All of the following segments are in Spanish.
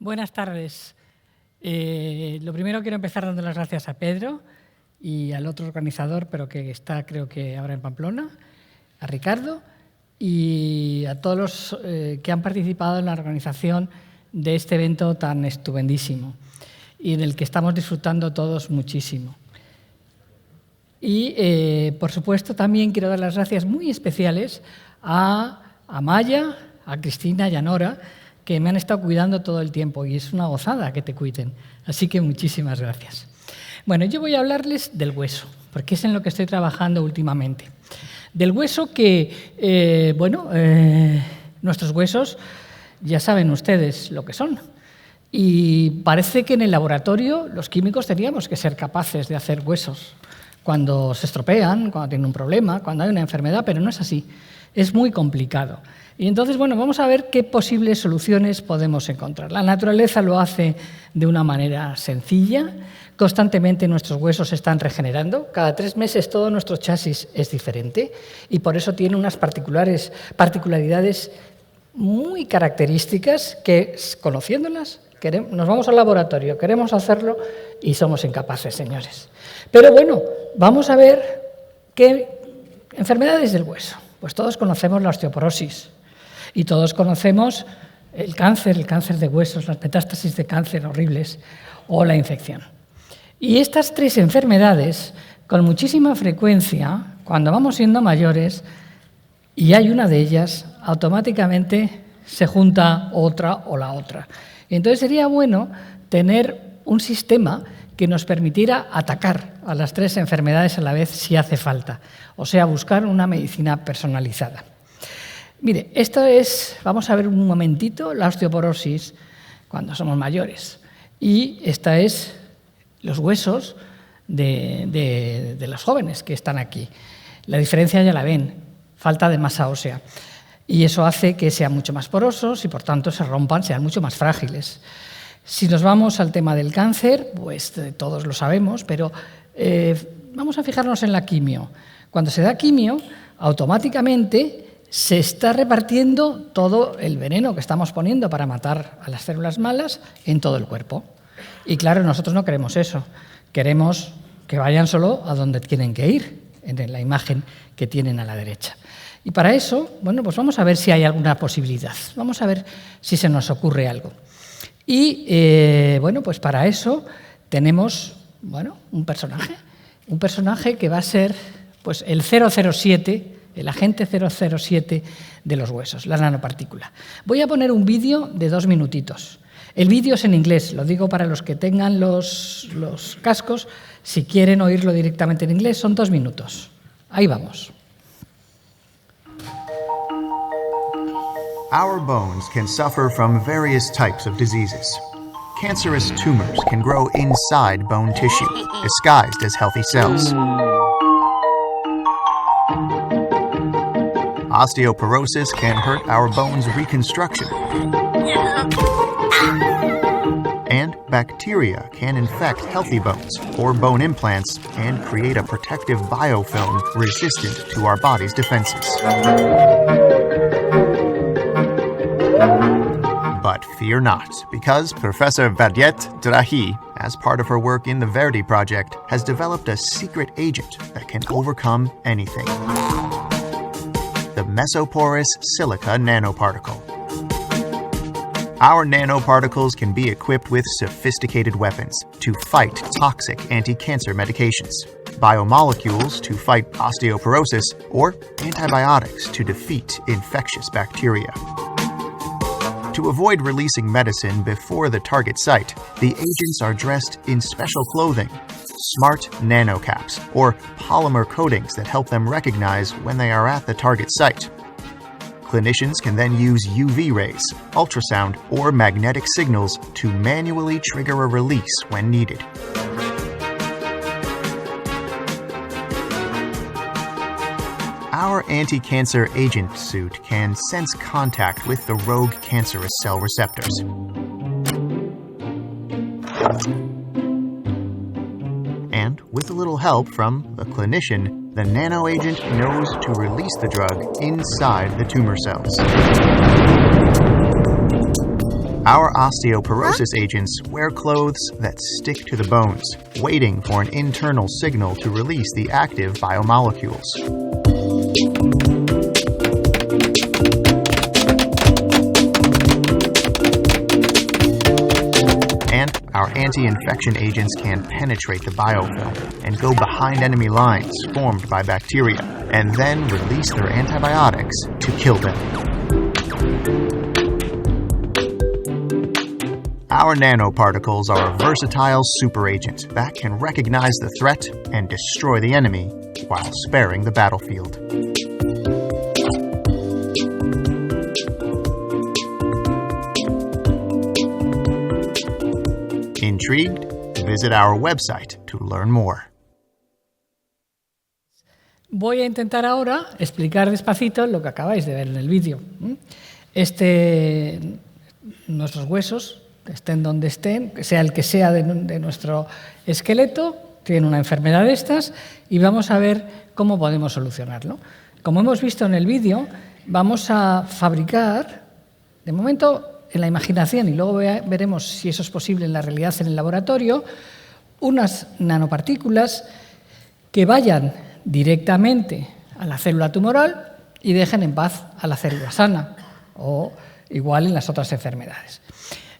Buenas tardes. Lo primero quiero empezar dando las gracias a Pedro y al otro organizador, pero que está creo que ahora en Pamplona, a Ricardo, y a todos los que han participado en la organización de este evento tan estupendísimo y del que estamos disfrutando todos muchísimo. Y, por supuesto, también quiero dar las gracias muy especiales a Maya, a Cristina y a Nora, que me han estado cuidando todo el tiempo y es una gozada que te cuiden. Así que muchísimas gracias. Bueno, yo voy a hablarles del hueso, porque es en lo que estoy trabajando últimamente. Del hueso que, nuestros huesos ya saben ustedes lo que son. Y parece que en el laboratorio los químicos teníamos que ser capaces de hacer huesos cuando se estropean, cuando tienen un problema, cuando hay una enfermedad, pero no es así. Es muy complicado. Y entonces, bueno, vamos a ver qué posibles soluciones podemos encontrar. La naturaleza lo hace de una manera sencilla. Constantemente nuestros huesos se están regenerando. Cada 3 meses todo nuestro chasis es diferente y por eso tiene unas particularidades muy características que, conociéndolas, nos vamos al laboratorio, queremos hacerlo y somos incapaces, señores. Pero bueno, vamos a ver qué enfermedades del hueso. Pues todos conocemos la osteoporosis y todos conocemos el cáncer de huesos, las metástasis de cáncer horribles o la infección. Y estas 3 enfermedades, con muchísima frecuencia, cuando vamos siendo mayores y hay una de ellas, automáticamente se junta otra o la otra. Y entonces sería bueno tener un sistema que nos permitiera atacar a las 3 enfermedades a la vez si hace falta, o sea, buscar una medicina personalizada. Mire, vamos a ver un momentito la osteoporosis cuando somos mayores. Y esta es los huesos de los jóvenes que están aquí. La diferencia ya la ven, falta de masa ósea. Y eso hace que sean mucho más porosos y, por tanto, se rompan, sean mucho más frágiles. Si nos vamos al tema del cáncer, pues todos lo sabemos, pero vamos a fijarnos en la quimio. Cuando se da quimio, automáticamente se está repartiendo todo el veneno que estamos poniendo para matar a las células malas en todo el cuerpo. Y claro, nosotros no queremos eso. Queremos que vayan solo a donde tienen que ir, en la imagen que tienen a la derecha. Y para eso, bueno, pues vamos a ver si hay alguna posibilidad. Vamos a ver si se nos ocurre algo. Y, pues para eso tenemos, un personaje que va a ser pues el 007, el agente 007 de los huesos, la nanopartícula. Voy a poner un vídeo de 2 minutitos. El vídeo es en inglés, lo digo para los que tengan los cascos. Si quieren oírlo directamente en inglés, son 2 minutos. Ahí vamos. Our bones can suffer from various types of diseases. Cancerous tumors can grow inside bone tissue, disguised as healthy cells. Osteoporosis can hurt our bones' reconstruction. And bacteria can infect healthy bones or bone implants and create a protective biofilm resistant to our body's defenses. But fear not, because Professor Vadet Drahi, as part of her work in the Verdi Project, has developed a secret agent that can overcome anything. The mesoporous silica nanoparticle. Our nanoparticles can be equipped with sophisticated weapons to fight toxic anti-cancer medications, biomolecules to fight osteoporosis, or antibiotics to defeat infectious bacteria. To avoid releasing medicine before the target site, the agents are dressed in special clothing, smart nanocaps, or polymer coatings that help them recognize when they are at the target site. Clinicians can then use UV rays, ultrasound, or magnetic signals to manually trigger a release when needed. Our anti-cancer agent suit can sense contact with the rogue cancerous cell receptors. And with a little help from the clinician, the nanoagent knows to release the drug inside the tumor cells. Our osteoporosis agents wear clothes that stick to the bones, waiting for an internal signal to release the active biomolecules. And our anti-infection agents can penetrate the biofilm and go behind enemy lines formed by bacteria, and then release their antibiotics to kill them. Our nanoparticles are a versatile superagent that can recognize the threat and destroy the enemy while sparing the battlefield. Intrigued? Visit our website to learn more. Voy a intentar ahora explicar despacito lo que acabáis de ver en el vídeo. Nuestros huesos, estén donde estén, sea el que sea de nuestro esqueleto, tienen una enfermedad de estas y vamos a ver cómo podemos solucionarlo. Como hemos visto en el vídeo, vamos a fabricar, de momento en la imaginación, y luego veremos si eso es posible en la realidad en el laboratorio, unas nanopartículas que vayan directamente a la célula tumoral y dejen en paz a la célula sana, o igual en las otras enfermedades.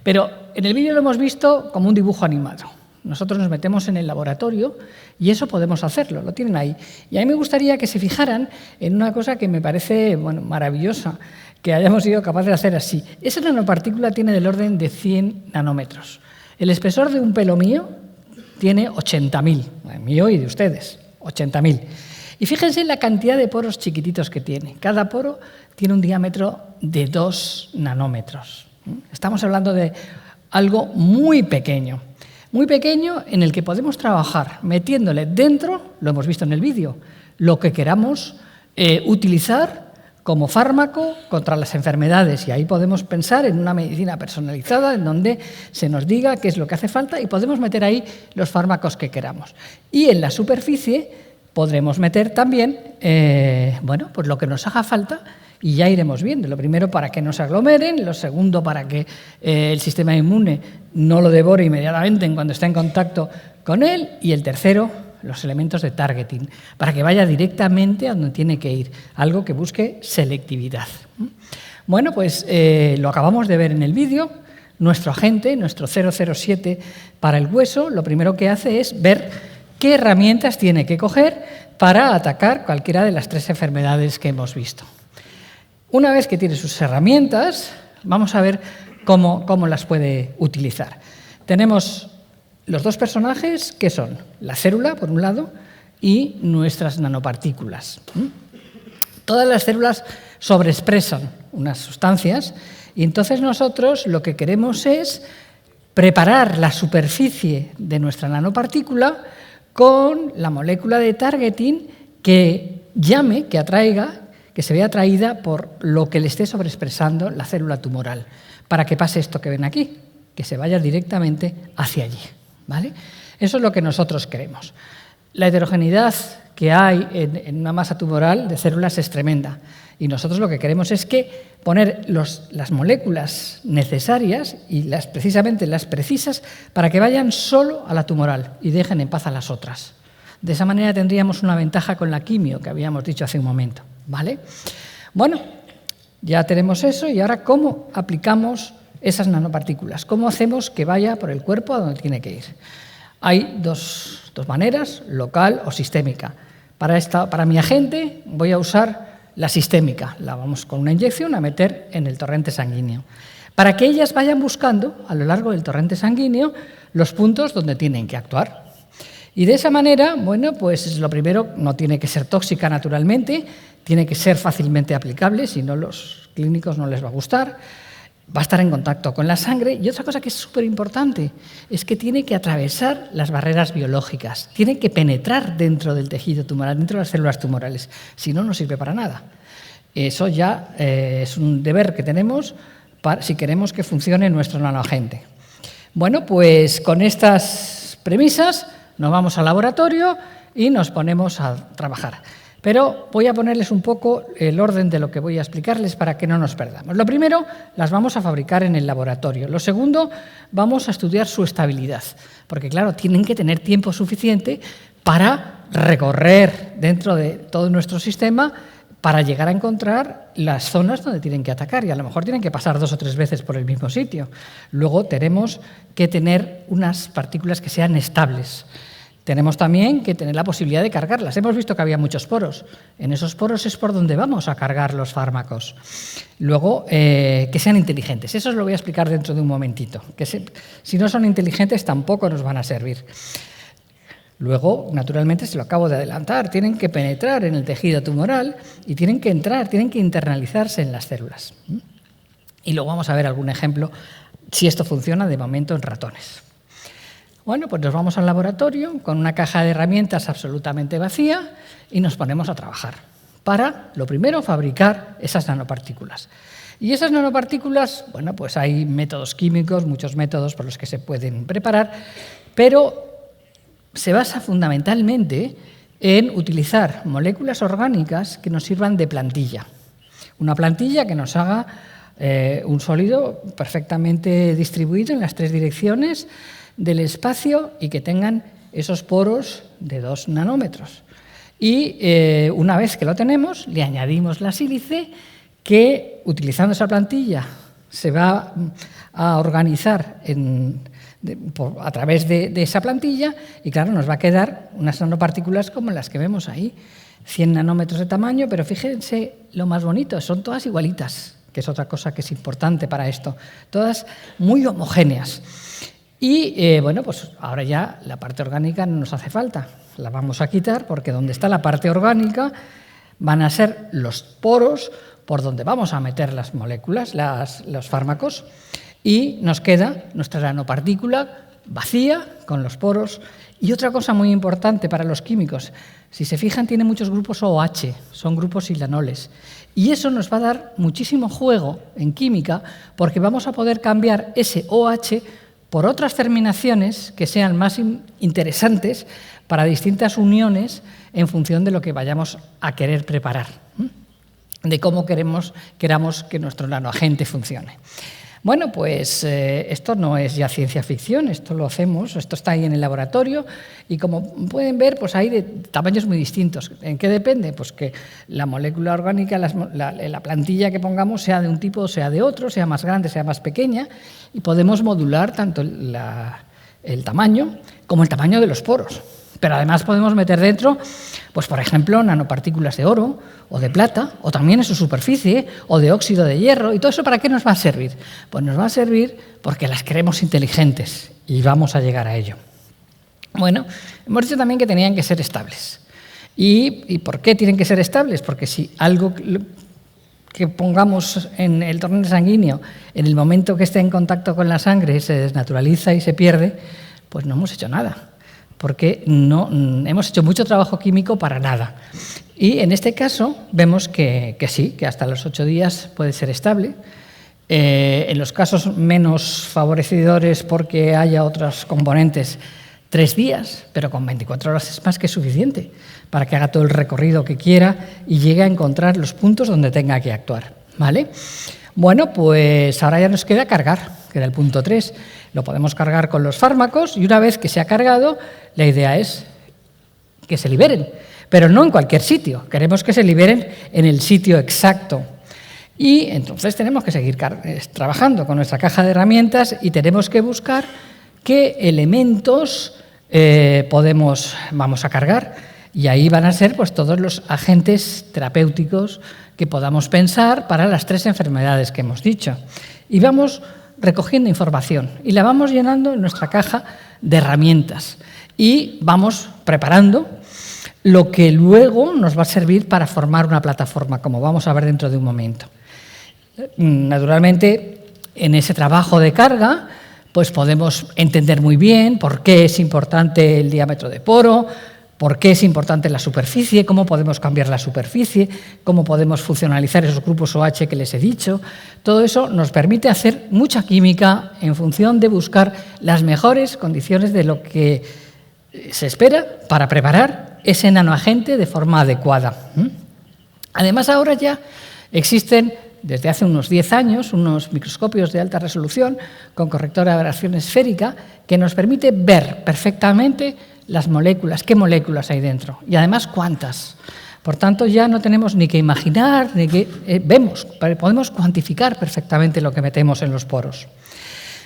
Pero en el vídeo lo hemos visto como un dibujo animado. Nosotros nos metemos en el laboratorio y eso podemos hacerlo, lo tienen ahí. Y a mí me gustaría que se fijaran en una cosa que me parece maravillosa, que hayamos sido capaces de hacer así. Esa nanopartícula tiene del orden de 100 nanómetros. El espesor de un pelo mío tiene 80.000, mío y de ustedes, 80.000. Y fíjense en la cantidad de poros chiquititos que tiene. Cada poro tiene un diámetro de 2 nanómetros. Estamos hablando de algo muy pequeño en el que podemos trabajar metiéndole dentro, lo hemos visto en el vídeo, lo que queramos utilizar como fármaco contra las enfermedades. Y ahí podemos pensar en una medicina personalizada en donde se nos diga qué es lo que hace falta y podemos meter ahí los fármacos que queramos. Y en la superficie podremos meter también pues lo que nos haga falta. Y ya iremos viendo. Lo primero, para que no se aglomeren. Lo segundo, para que el sistema inmune no lo devore inmediatamente en cuando está en contacto con él. Y el tercero, los elementos de targeting, para que vaya directamente a donde tiene que ir. Algo que busque selectividad. Bueno, pues lo acabamos de ver en el vídeo. Nuestro agente, nuestro 007 para el hueso, lo primero que hace es ver qué herramientas tiene que coger para atacar cualquiera de las 3 enfermedades que hemos visto. Una vez que tiene sus herramientas, vamos a ver cómo las puede utilizar. Tenemos los 2 personajes, que son la célula, por un lado, y nuestras nanopartículas. Todas las células sobreexpresan unas sustancias y entonces nosotros lo que queremos es preparar la superficie de nuestra nanopartícula con la molécula de targeting que llame, que atraiga, que se vea atraída por lo que le esté sobreexpresando la célula tumoral, para que pase esto que ven aquí, que se vaya directamente hacia allí, ¿vale? Eso es lo que nosotros queremos. La heterogeneidad que hay en una masa tumoral de células es tremenda y nosotros lo que queremos es poner las moléculas necesarias y precisamente las precisas para que vayan solo a la tumoral y dejen en paz a las otras. De esa manera tendríamos una ventaja con la quimio que habíamos dicho hace un momento, ¿vale? Bueno, ya tenemos eso y ahora ¿cómo aplicamos esas nanopartículas? ¿Cómo hacemos que vaya por el cuerpo a donde tiene que ir? Hay dos maneras, local o sistémica. Para mi agente voy a usar la sistémica. La vamos con una inyección a meter en el torrente sanguíneo. Para que ellas vayan buscando a lo largo del torrente sanguíneo los puntos donde tienen que actuar. Y de esa manera, bueno, pues lo primero, no tiene que ser tóxica naturalmente, tiene que ser fácilmente aplicable, si no los clínicos no les va a gustar, va a estar en contacto con la sangre y otra cosa que es súper importante es que tiene que atravesar las barreras biológicas, tiene que penetrar dentro del tejido tumoral, dentro de las células tumorales, si no, no sirve para nada. Eso ya es un deber que tenemos si queremos que funcione nuestro nanoagente. Bueno, pues con estas premisas nos vamos al laboratorio y nos ponemos a trabajar. Pero voy a ponerles un poco el orden de lo que voy a explicarles para que no nos perdamos. Lo primero, las vamos a fabricar en el laboratorio. Lo segundo, vamos a estudiar su estabilidad, porque claro, tienen que tener tiempo suficiente para recorrer dentro de todo nuestro sistema para llegar a encontrar las zonas donde tienen que atacar, y a lo mejor tienen que pasar 2 o 3 veces por el mismo sitio. Luego tenemos que tener unas partículas que sean estables. Tenemos también que tener la posibilidad de cargarlas. Hemos visto que había muchos poros. En esos poros es por donde vamos a cargar los fármacos. Luego, que sean inteligentes. Eso os lo voy a explicar dentro de un momentito. Si no son inteligentes, tampoco nos van a servir. Luego, naturalmente, se lo acabo de adelantar, tienen que penetrar en el tejido tumoral y tienen que entrar, tienen que internalizarse en las células. Y luego vamos a ver algún ejemplo, si esto funciona de momento en ratones. Bueno, pues nos vamos al laboratorio con una caja de herramientas absolutamente vacía y nos ponemos a trabajar para, lo primero, fabricar esas nanopartículas. Y esas nanopartículas, bueno, pues hay métodos químicos, muchos métodos por los que se pueden preparar, pero se basa fundamentalmente en utilizar moléculas orgánicas que nos sirvan de plantilla. Una plantilla que nos haga un sólido perfectamente distribuido en las 3 direcciones del espacio y que tengan esos poros de 2 nanómetros. Y una vez que lo tenemos, le añadimos la sílice que, utilizando esa plantilla, se va a organizar a través de esa plantilla y, claro, nos va a quedar unas nanopartículas como las que vemos ahí, 100 nanómetros de tamaño, pero fíjense lo más bonito, son todas igualitas, que es otra cosa que es importante para esto, todas muy homogéneas. Y, bueno, pues ahora ya la parte orgánica no nos hace falta, la vamos a quitar porque donde está la parte orgánica van a ser los poros por donde vamos a meter las moléculas, los fármacos, y nos queda nuestra nanopartícula vacía con los poros. Y otra cosa muy importante para los químicos, si se fijan, tiene muchos grupos OH, son grupos silanoles. Y eso nos va a dar muchísimo juego en química porque vamos a poder cambiar ese OH por otras terminaciones que sean más interesantes para distintas uniones en función de lo que vayamos a querer preparar, de cómo queramos que nuestro nanoagente funcione. Bueno, pues esto no es ya ciencia ficción, esto lo hacemos, esto está ahí en el laboratorio y como pueden ver, pues hay de tamaños muy distintos. ¿En qué depende? Pues que la molécula orgánica, la plantilla que pongamos sea de un tipo o sea de otro, sea más grande, sea más pequeña, y podemos modular tanto el tamaño como el tamaño de los poros. Pero además podemos meter dentro, pues por ejemplo, nanopartículas de oro o de plata, o también en su superficie, o de óxido de hierro. ¿Y todo eso para qué nos va a servir? Pues nos va a servir porque las queremos inteligentes y vamos a llegar a ello. Bueno, hemos dicho también que tenían que ser estables. ¿Y por qué tienen que ser estables? Porque si algo que pongamos en el torrente sanguíneo, en el momento que esté en contacto con la sangre, se desnaturaliza y se pierde, pues no hemos hecho nada. Porque no hemos hecho mucho trabajo químico para nada. Y en este caso vemos que sí, que hasta los 8 días puede ser estable. En los casos menos favorecedores porque haya otros componentes, 3 días, pero con 24 horas es más que suficiente para que haga todo el recorrido que quiera y llegue a encontrar los puntos donde tenga que actuar, ¿vale? Bueno, pues ahora ya nos queda cargar, queda el punto 3. Lo podemos cargar con los fármacos y una vez que se ha cargado, la idea es que se liberen, pero no en cualquier sitio. Queremos que se liberen en el sitio exacto. Y entonces tenemos que seguir trabajando con nuestra caja de herramientas y tenemos que buscar qué elementos vamos a cargar. Y ahí van a ser pues, todos los agentes terapéuticos que podamos pensar para las 3 enfermedades que hemos dicho. Y vamos recogiendo información y la vamos llenando en nuestra caja de herramientas y vamos preparando lo que luego nos va a servir para formar una plataforma, como vamos a ver dentro de un momento. Naturalmente, en ese trabajo de carga, pues podemos entender muy bien por qué es importante el diámetro de poro, por qué es importante la superficie, cómo podemos cambiar la superficie, cómo podemos funcionalizar esos grupos OH que les he dicho. Todo eso nos permite hacer mucha química en función de buscar las mejores condiciones de lo que se espera para preparar ese nanoagente de forma adecuada. Además, ahora ya existen, desde hace unos 10 años, unos microscopios de alta resolución con corrector de aberración esférica que nos permite ver perfectamente las moléculas, qué moléculas hay dentro y además cuántas. Por tanto, ya no tenemos ni que imaginar, ni que vemos, podemos cuantificar perfectamente lo que metemos en los poros.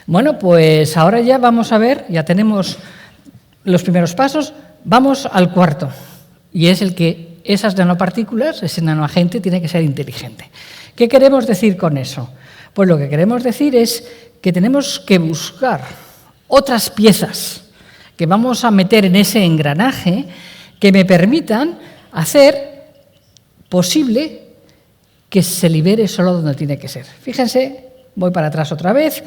Bueno, pues ahora ya vamos a ver, ya tenemos los primeros pasos, vamos al cuarto, y es el que esas nanopartículas, ese nanoagente, tiene que ser inteligente. ¿Qué queremos decir con eso? Pues lo que queremos decir es que tenemos que buscar otras piezas que vamos a meter en ese engranaje que me permitan hacer posible que se libere solo donde tiene que ser. Fíjense, voy para atrás otra vez.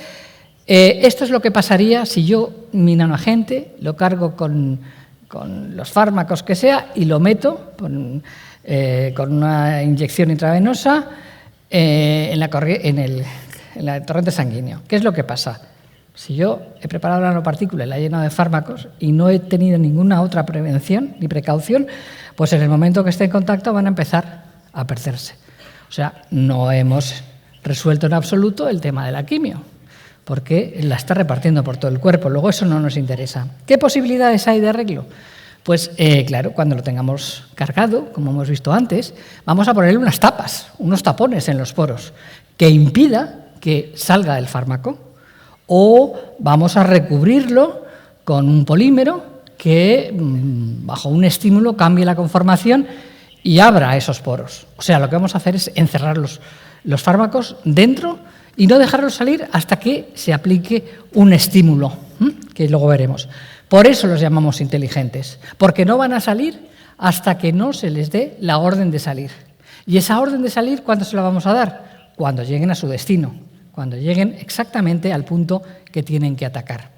Esto es lo que pasaría si yo mi nanoagente lo cargo con los fármacos que sea y lo meto con una inyección intravenosa en el torrente sanguíneo. ¿Qué es lo que pasa? Si yo he preparado la nanopartícula y la he llenado de fármacos y no he tenido ninguna otra prevención ni precaución, pues en el momento que esté en contacto van a empezar a perderse. O sea, no hemos resuelto en absoluto el tema de la quimio, porque la está repartiendo por todo el cuerpo. Luego eso no nos interesa. ¿Qué posibilidades hay de arreglo? Pues claro, cuando lo tengamos cargado, como hemos visto antes, vamos a ponerle unas tapas, unos tapones en los poros, que impida que salga el fármaco, o vamos a recubrirlo con un polímero que, bajo un estímulo, cambie la conformación y abra esos poros. O sea, lo que vamos a hacer es encerrar los fármacos dentro y no dejarlos salir hasta que se aplique un estímulo, que luego veremos. Por eso los llamamos inteligentes, porque no van a salir hasta que no se les dé la orden de salir. Y esa orden de salir, ¿cuándo se la vamos a dar? Cuando lleguen a su destino, cuando lleguen exactamente al punto que tienen que atacar.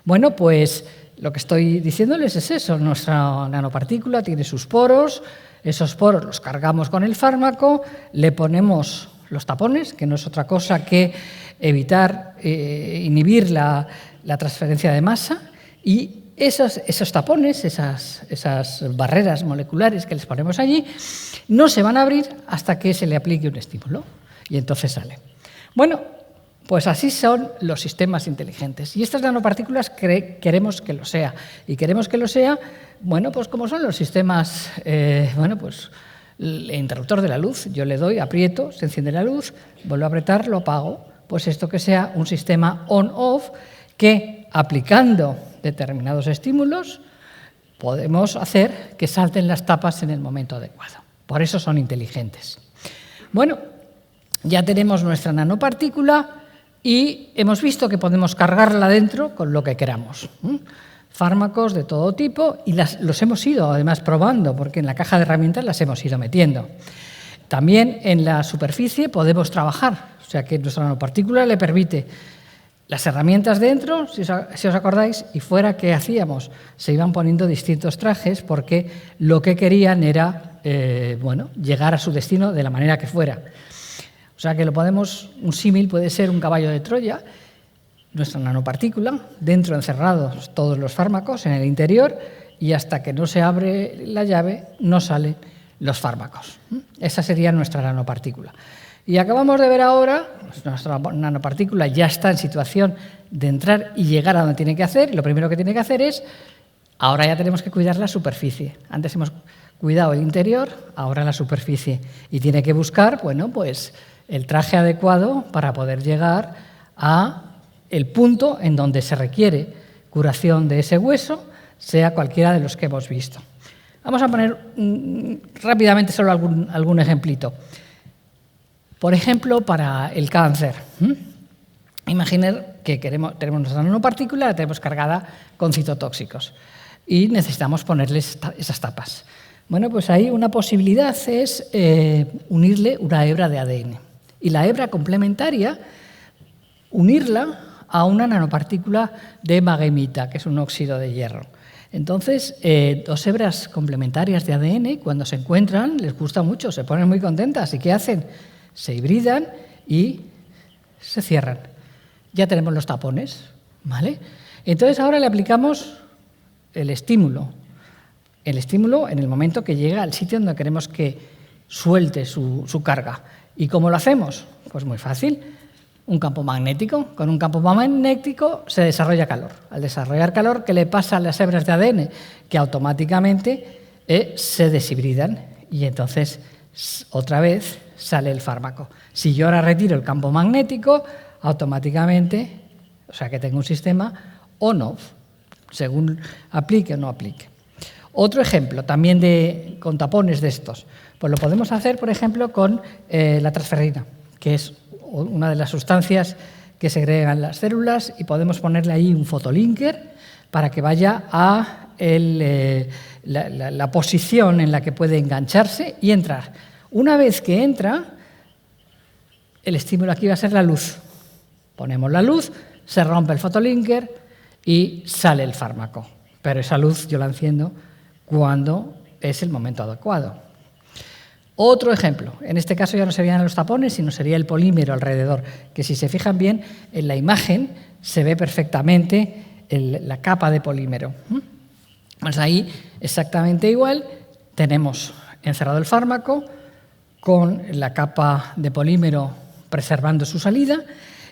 Bueno, pues lo que estoy diciéndoles es eso. Nuestra nanopartícula tiene sus poros, esos poros los cargamos con el fármaco, le ponemos los tapones, que no es otra cosa que evitar, inhibir la transferencia de masa, y esos tapones, esas barreras moleculares que les ponemos allí, no se van a abrir hasta que se le aplique un estímulo, y entonces sale. Bueno, pues así son los sistemas inteligentes. Y estas nanopartículas queremos que lo sea. Y queremos que lo sea, bueno, pues como son los sistemas, pues el interruptor de la luz. Yo le doy, aprieto, se enciende la luz, vuelvo a apretar, lo apago. Pues esto que sea un sistema on-off que, aplicando determinados estímulos, podemos hacer que salten las tapas en el momento adecuado. Por eso son inteligentes. Bueno, ya tenemos nuestra nanopartícula y hemos visto que podemos cargarla dentro con lo que queramos. Fármacos de todo tipo, y los hemos ido además probando, porque en la caja de herramientas las hemos ido metiendo. También en la superficie podemos trabajar, o sea que nuestra nanopartícula le permite las herramientas dentro, si os acordáis, y fuera, ¿qué hacíamos? Se iban poniendo distintos trajes porque lo que querían era llegar a su destino de la manera que fuera. O sea que un símil puede ser un caballo de Troya, nuestra nanopartícula, dentro encerrados todos los fármacos en el interior, y hasta que no se abre la llave no salen los fármacos. Esa sería nuestra nanopartícula. Y acabamos de ver ahora, pues nuestra nanopartícula ya está en situación de entrar y llegar a donde tiene que hacer, y lo primero que tiene que hacer es, ahora ya tenemos que cuidar la superficie. Antes hemos cuidado el interior, ahora la superficie. Y tiene que buscar, pues el traje adecuado para poder llegar a el punto en donde se requiere curación de ese hueso, sea cualquiera de los que hemos visto. Vamos a poner rápidamente solo algún ejemplito. Por ejemplo, para el cáncer. Imaginen que tenemos nuestra nanopartícula, la tenemos cargada con citotóxicos y necesitamos ponerles esas tapas. Bueno, pues ahí una posibilidad es unirle una hebra de ADN. Y la hebra complementaria, unirla a una nanopartícula de maghemita, que es un óxido de hierro. Entonces, dos hebras complementarias de ADN, cuando se encuentran, les gusta mucho, se ponen muy contentas. ¿Y qué hacen? Se hibridan y se cierran. Ya tenemos los tapones, ¿vale? Entonces, ahora le aplicamos el estímulo. el estímulo en el momento que llega al sitio donde queremos que suelte su carga. ¿Y cómo lo hacemos? Pues muy fácil. Un campo magnético. Con un campo magnético se desarrolla calor. Al desarrollar calor, ¿qué le pasa a las hebras de ADN? Que automáticamente se deshibridan y entonces otra vez sale el fármaco. Si yo ahora retiro el campo magnético, automáticamente, o sea que tengo un sistema on-off, según aplique o no aplique. Otro ejemplo también con tapones de estos, pues lo podemos hacer, por ejemplo, con la transferrina, que es una de las sustancias que segregan las células, y podemos ponerle ahí un fotolinker para que vaya a la posición en la que puede engancharse y entrar. Una vez que entra, el estímulo aquí va a ser la luz. Ponemos la luz, se rompe el fotolinker y sale el fármaco. Pero esa luz yo la enciendo cuando es el momento adecuado. Otro ejemplo, en este caso ya no serían los tapones, sino sería el polímero alrededor, que si se fijan bien, en la imagen se ve perfectamente la capa de polímero. Pues ahí exactamente igual, tenemos encerrado el fármaco con la capa de polímero preservando su salida,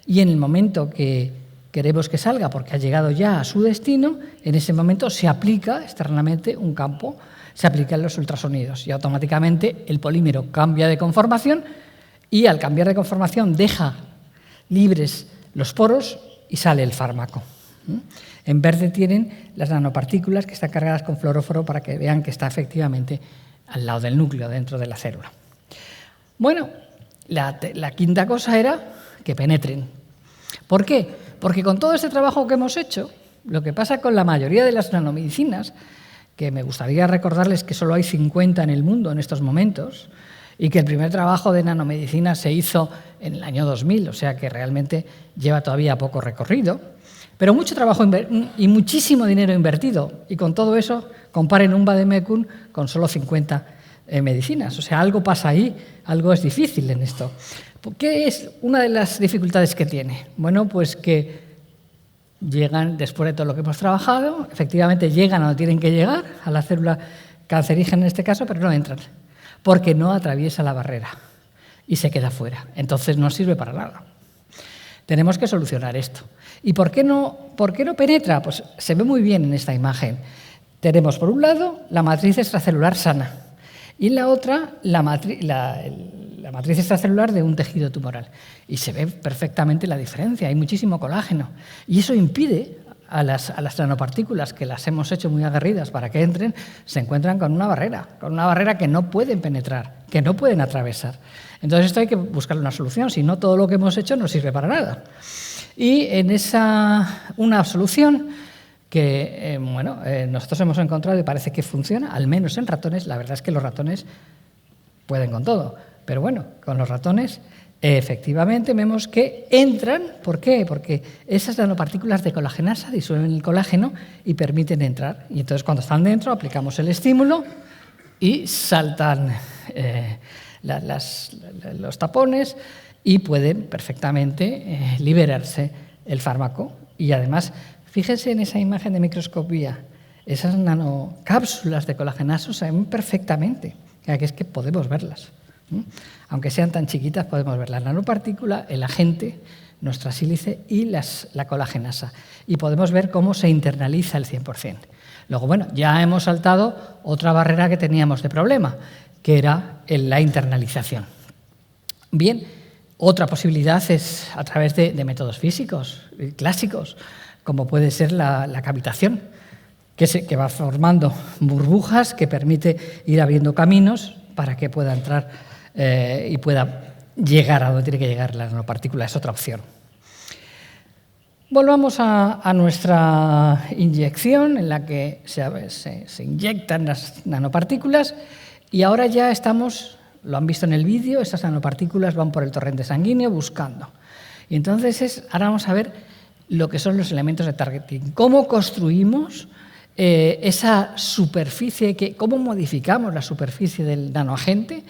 y en el momento que queremos que salga porque ha llegado ya a su destino, en ese momento se aplica externamente un campo, se aplican los ultrasonidos y automáticamente el polímero cambia de conformación, y al cambiar de conformación deja libres los poros y sale el fármaco. En verde tienen las nanopartículas que están cargadas con fluoróforo para que vean que está efectivamente al lado del núcleo, dentro de la célula. Bueno, la quinta cosa era que penetren. ¿Por qué? Porque con todo este trabajo que hemos hecho, lo que pasa con la mayoría de las nanomedicinas, que me gustaría recordarles que solo hay 50 en el mundo en estos momentos, y que el primer trabajo de nanomedicina se hizo en el año 2000, o sea que realmente lleva todavía poco recorrido, pero mucho trabajo y muchísimo dinero invertido, y con todo eso comparen un Vademecum con solo 50 medicinas. O sea, algo pasa ahí, algo es difícil en esto. ¿Qué es una de las dificultades que tiene? Bueno, pues que llegan, después de todo lo que hemos trabajado, efectivamente llegan a donde tienen que llegar, a la célula cancerígena en este caso, pero no entran, porque no atraviesa la barrera y se queda fuera. Entonces no sirve para nada. Tenemos que solucionar esto. ¿Y por qué no penetra? Pues se ve muy bien en esta imagen. Tenemos, por un lado, la matriz extracelular sana y en la otra, la matriz extracelular de un tejido tumoral. Y se ve perfectamente la diferencia, hay muchísimo colágeno. Y eso impide a las nanopartículas, que las hemos hecho muy aguerridas para que entren, se encuentran con una barrera que no pueden penetrar, que no pueden atravesar. Entonces esto hay que buscar una solución, si no todo lo que hemos hecho no sirve para nada. Y en una solución que nosotros hemos encontrado y parece que funciona, al menos en ratones. La verdad es que los ratones pueden con todo, pero bueno, con los ratones efectivamente vemos que entran. ¿Por qué? Porque esas nanopartículas de colagenasa disuelven el colágeno y permiten entrar. Y entonces cuando están dentro aplicamos el estímulo y saltan los tapones y pueden perfectamente liberarse el fármaco. Y además, fíjense en esa imagen de microscopía, esas nanocápsulas de colagenaso se ven perfectamente, que es que podemos verlas. Aunque sean tan chiquitas, podemos ver la nanopartícula, el agente, nuestra sílice y la colagenasa. Y podemos ver cómo se internaliza el 100%. Luego, bueno, ya hemos saltado otra barrera que teníamos de problema, que era la internalización. Bien, otra posibilidad es a través de métodos físicos clásicos, como puede ser la cavitación, que va formando burbujas que permite ir abriendo caminos para que pueda entrar y pueda llegar a donde tiene que llegar la nanopartícula. Es otra opción. Volvamos a nuestra inyección, en la que se inyectan las nanopartículas, y ahora ya estamos, lo han visto en el vídeo, esas nanopartículas van por el torrente sanguíneo buscando. Y entonces ahora vamos a ver lo que son los elementos de targeting. ¿Cómo construimos esa superficie, cómo modificamos la superficie del nanoagente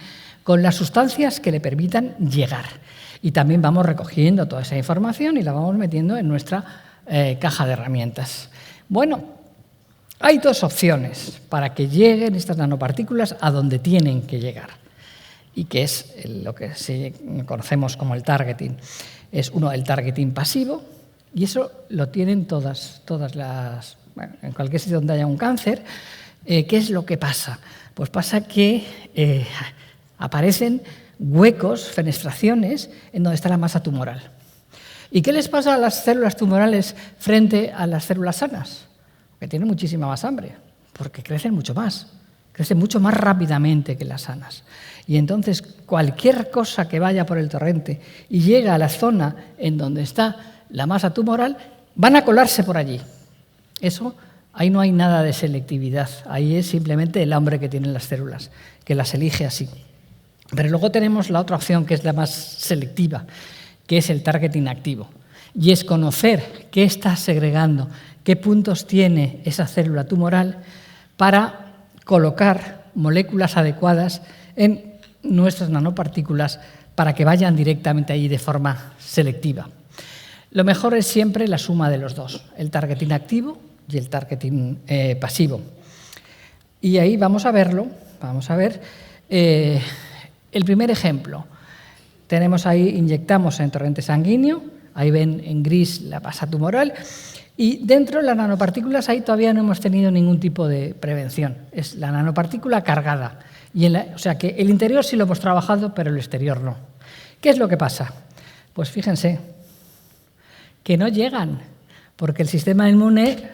con las sustancias que le permitan llegar? Y también vamos recogiendo toda esa información y la vamos metiendo en nuestra caja de herramientas. Bueno, Hay dos opciones para que lleguen estas nanopartículas a donde tienen que llegar, y que es lo que conocemos como el targeting. Es uno, el targeting pasivo, y eso lo tienen todas las... Bueno, en cualquier sitio donde haya un cáncer, ¿qué es lo que pasa? Pues pasa que aparecen huecos, fenestraciones, en donde está la masa tumoral. ¿Y qué les pasa a las células tumorales frente a las células sanas? Que tienen muchísima más hambre, porque crecen mucho más rápidamente que las sanas. Y entonces cualquier cosa que vaya por el torrente y llega a la zona en donde está la masa tumoral, van a colarse por allí. Eso, ahí no hay nada de selectividad, ahí es simplemente el hambre que tienen las células, que las elige así. Pero luego tenemos la otra opción, que es la más selectiva, que es el targeting activo. Y es conocer qué está segregando, qué puntos tiene esa célula tumoral para colocar moléculas adecuadas en nuestras nanopartículas para que vayan directamente allí de forma selectiva. Lo mejor es siempre la suma de los dos, el targeting activo y el targeting pasivo. Y ahí vamos a verlo, vamos a ver el primer ejemplo. Tenemos ahí, inyectamos en torrente sanguíneo, ahí ven en gris la masa tumoral, y dentro de las nanopartículas ahí todavía no hemos tenido ningún tipo de prevención. Es la nanopartícula cargada. O sea que el interior sí lo hemos trabajado, pero el exterior no. ¿Qué es lo que pasa? Pues fíjense que no llegan, porque el sistema inmune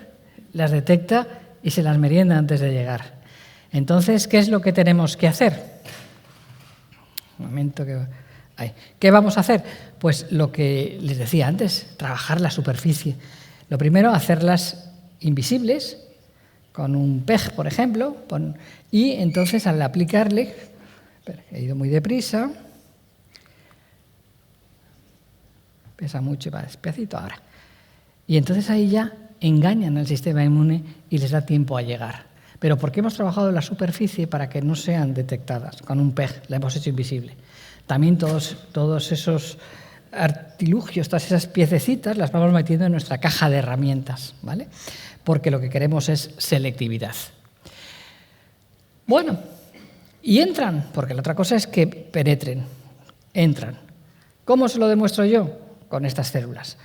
las detecta y se las merienda antes de llegar. Entonces, ¿qué es lo que tenemos que hacer? Un momento que... ¿Qué vamos a hacer? Pues lo que les decía antes, trabajar la superficie. Lo primero, hacerlas invisibles, con un PEG, por ejemplo, y entonces al aplicarle, he ido muy deprisa, pesa mucho y va despacito ahora, y entonces ahí ya engañan al sistema inmune y les da tiempo a llegar. Pero porque hemos trabajado la superficie para que no sean detectadas, con un PEG, la hemos hecho invisible. También todos esos artilugios, todas esas piececitas las vamos metiendo en nuestra caja de herramientas, ¿vale? Porque lo que queremos es selectividad. Bueno, y entran, porque la otra cosa es que penetren, entran. ¿Cómo se lo demuestro yo? Con estas células.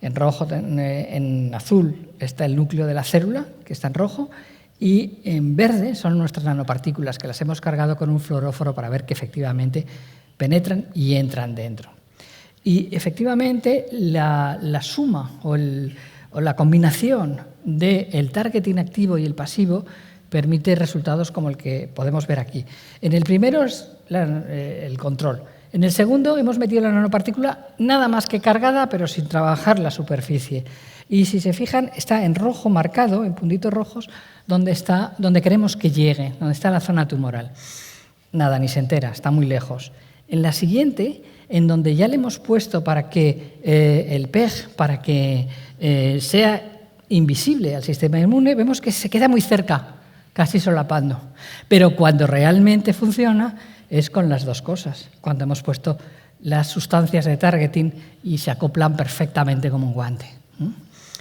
En rojo, en azul está el núcleo de la célula, que está en rojo, y en verde son nuestras nanopartículas, que las hemos cargado con un fluoróforo para ver que efectivamente penetran y entran dentro. Y efectivamente la suma o la combinación del targeting activo y el pasivo permite resultados como el que podemos ver aquí. En el primero es el control. En el segundo hemos metido la nanopartícula nada más que cargada, pero sin trabajar la superficie. Y si se fijan, está en rojo marcado, en puntitos rojos, donde queremos que llegue, donde está la zona tumoral. Nada, ni se entera, está muy lejos. En la siguiente, en donde ya le hemos puesto para que el PEG, para que sea invisible al sistema inmune, vemos que se queda muy cerca, casi solapando. Pero cuando realmente funciona es con las dos cosas, cuando hemos puesto las sustancias de targeting y se acoplan perfectamente como un guante.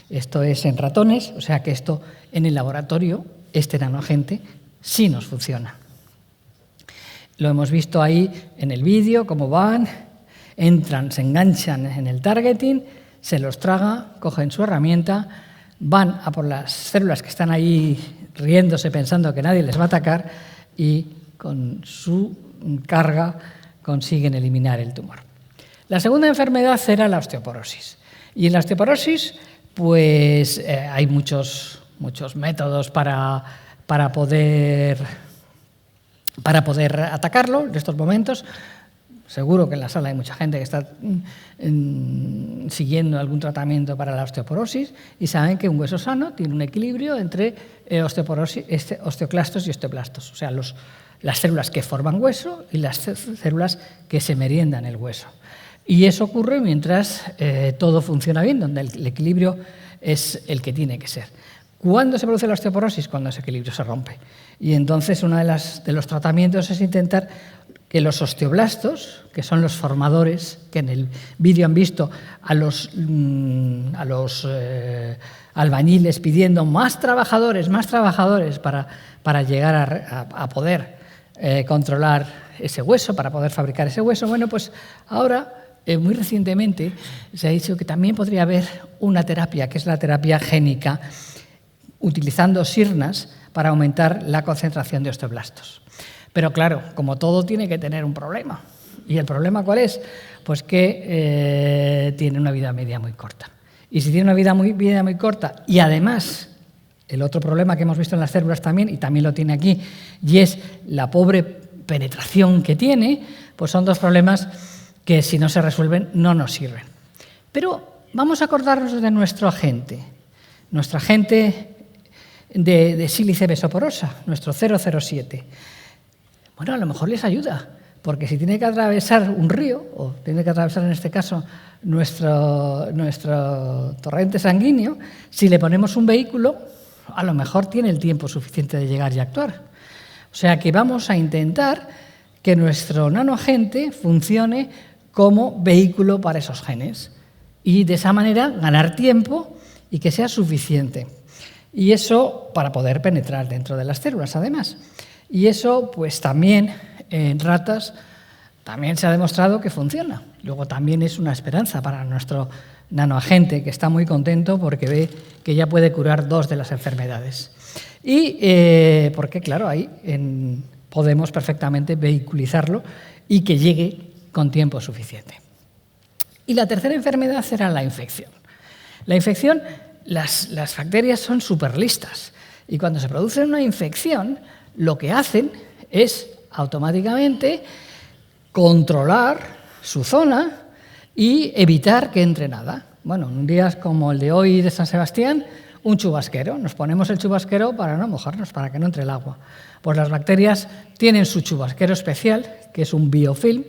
Esto es en ratones, o sea que esto en el laboratorio, este nanoagente, sí nos funciona. Lo hemos visto ahí en el vídeo, cómo van, entran, se enganchan en el targeting, se los traga, cogen su herramienta, van a por las células que están ahí riéndose pensando que nadie les va a atacar y con su carga consiguen eliminar el tumor. La segunda enfermedad era la osteoporosis. Y en la osteoporosis pues hay muchos métodos para poder atacarlo en estos momentos. Seguro que en la sala hay mucha gente que está siguiendo algún tratamiento para la osteoporosis y saben que un hueso sano tiene un equilibrio entre osteoclastos y osteoblastos, o sea, las células que forman hueso y las células que se meriendan el hueso. Y eso ocurre mientras todo funciona bien, donde el equilibrio es el que tiene que ser. ¿Cuándo se produce la osteoporosis? Cuando ese equilibrio se rompe. Y entonces uno de los tratamientos es intentar que los osteoblastos, que son los formadores, que en el vídeo han visto a los albañiles pidiendo más trabajadores para llegar a poder controlar ese hueso, para poder fabricar ese hueso. Bueno, pues ahora, muy recientemente, se ha dicho que también podría haber una terapia, que es la terapia génica, utilizando sirnas para aumentar la concentración de osteoblastos. Pero claro, como todo tiene que tener un problema. ¿Y el problema cuál es? Pues que tiene una vida media muy corta. Y si tiene una vida muy corta y además el otro problema que hemos visto en las células también, y también lo tiene aquí, y es la pobre penetración que tiene, pues son dos problemas que si no se resuelven no nos sirven. Pero vamos a acordarnos de nuestro agente de sílice besoporosa, nuestro 007. Bueno, a lo mejor les ayuda, porque si tiene que atravesar un río, o tiene que atravesar en este caso nuestro torrente sanguíneo, si le ponemos un vehículo, a lo mejor tiene el tiempo suficiente de llegar y actuar. O sea que vamos a intentar que nuestro nanoagente funcione como vehículo para esos genes y de esa manera ganar tiempo y que sea suficiente. Y eso para poder penetrar dentro de las células, además. Y eso, pues también en ratas, también se ha demostrado que funciona. Luego también es una esperanza para nuestro nanoagente, que está muy contento porque ve que ya puede curar 2 de las enfermedades. Y porque, claro, ahí podemos perfectamente vehiculizarlo y que llegue con tiempo suficiente. Y la tercera enfermedad será la infección. La infección, las bacterias son súper listas. Y cuando se produce una infección, lo que hacen es automáticamente controlar su zona y evitar que entre nada. Bueno, en un día como el de hoy de San Sebastián, un chubasquero. Nos ponemos el chubasquero para no mojarnos, para que no entre el agua. Pues las bacterias tienen su chubasquero especial, que es un biofilm,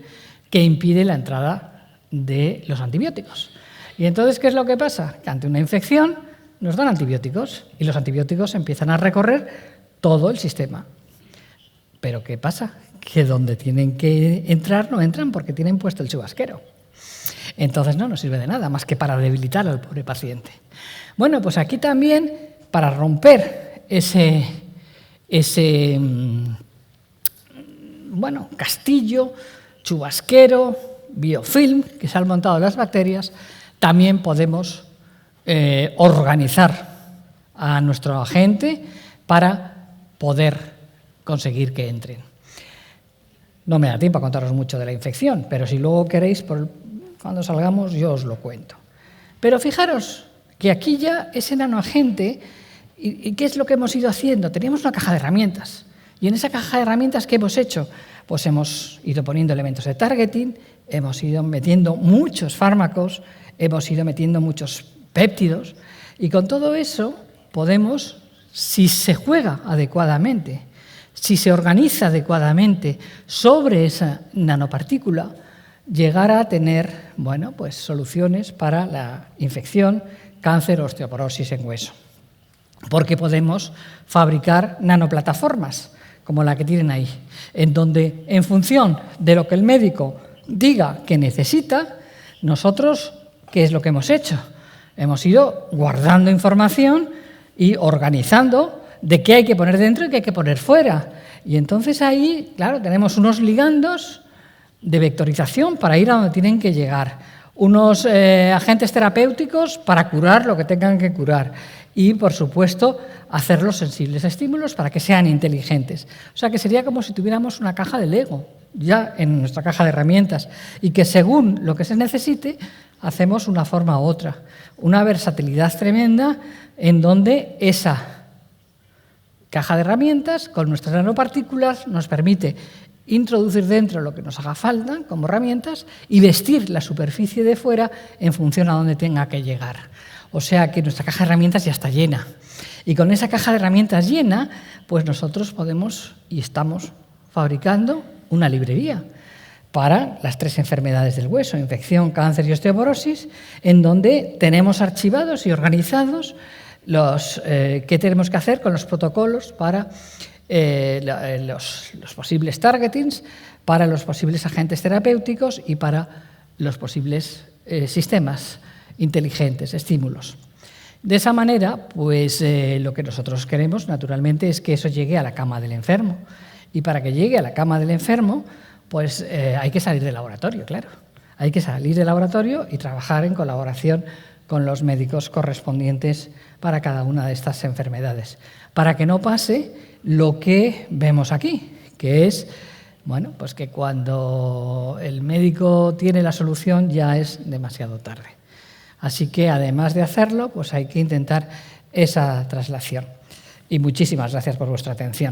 que impide la entrada de los antibióticos. Y entonces, ¿qué es lo que pasa? Que ante una infección nos dan antibióticos y los antibióticos empiezan a recorrer todo el sistema. Pero ¿qué pasa? Que donde tienen que entrar no entran porque tienen puesto el chubasquero. Entonces no nos sirve de nada más que para debilitar al pobre paciente. Bueno, pues aquí también, para romper ese castillo, chubasquero, biofilm que se han montado las bacterias, también podemos organizar a nuestro agente para poder conseguir que entren. No me da tiempo a contaros mucho de la infección, pero si luego queréis, cuando salgamos yo os lo cuento. Pero fijaros que aquí ya ese nanoagente, ¿y qué es lo que hemos ido haciendo? Teníamos una caja de herramientas. Y en esa caja de herramientas, ¿qué hemos hecho? Pues hemos ido poniendo elementos de targeting, hemos ido metiendo muchos fármacos, hemos ido metiendo muchos péptidos, y con todo eso podemos, si se juega adecuadamente, si se organiza adecuadamente sobre esa nanopartícula, llegar a tener, pues soluciones para la infección, cáncer o osteoporosis en hueso. Porque podemos fabricar nanoplataformas, como la que tienen ahí, en donde, en función de lo que el médico diga que necesita, nosotros, ¿qué es lo que hemos hecho? Hemos ido guardando información y organizando de qué hay que poner dentro y qué hay que poner fuera. Y entonces ahí, claro, tenemos unos ligandos de vectorización para ir a donde tienen que llegar, unos agentes terapéuticos para curar lo que tengan que curar y, por supuesto, hacerlos sensibles a estímulos para que sean inteligentes. O sea, que sería como si tuviéramos una caja de Lego ya en nuestra caja de herramientas y que, según lo que se necesite, hacemos una forma u otra. Una versatilidad tremenda en donde esa caja de herramientas con nuestras nanopartículas nos permite introducir dentro lo que nos haga falta como herramientas y vestir la superficie de fuera en función a donde tenga que llegar. O sea que nuestra caja de herramientas ya está llena. Y con esa caja de herramientas llena, pues nosotros podemos y estamos fabricando una librería para las 3 enfermedades del hueso, infección, cáncer y osteoporosis, en donde tenemos archivados y organizados qué tenemos que hacer con los protocolos para los posibles targetings, para los posibles agentes terapéuticos y para los posibles sistemas inteligentes, estímulos. De esa manera, pues lo que nosotros queremos, naturalmente, es que eso llegue a la cama del enfermo. Y para que llegue a la cama del enfermo, pues hay que salir del laboratorio, claro. Hay que salir del laboratorio y trabajar en colaboración con los médicos correspondientes para cada una de estas enfermedades, para que no pase lo que vemos aquí, que es, bueno, pues que cuando el médico tiene la solución ya es demasiado tarde. Así que, además de hacerlo, pues hay que intentar esa traslación. Y muchísimas gracias por vuestra atención.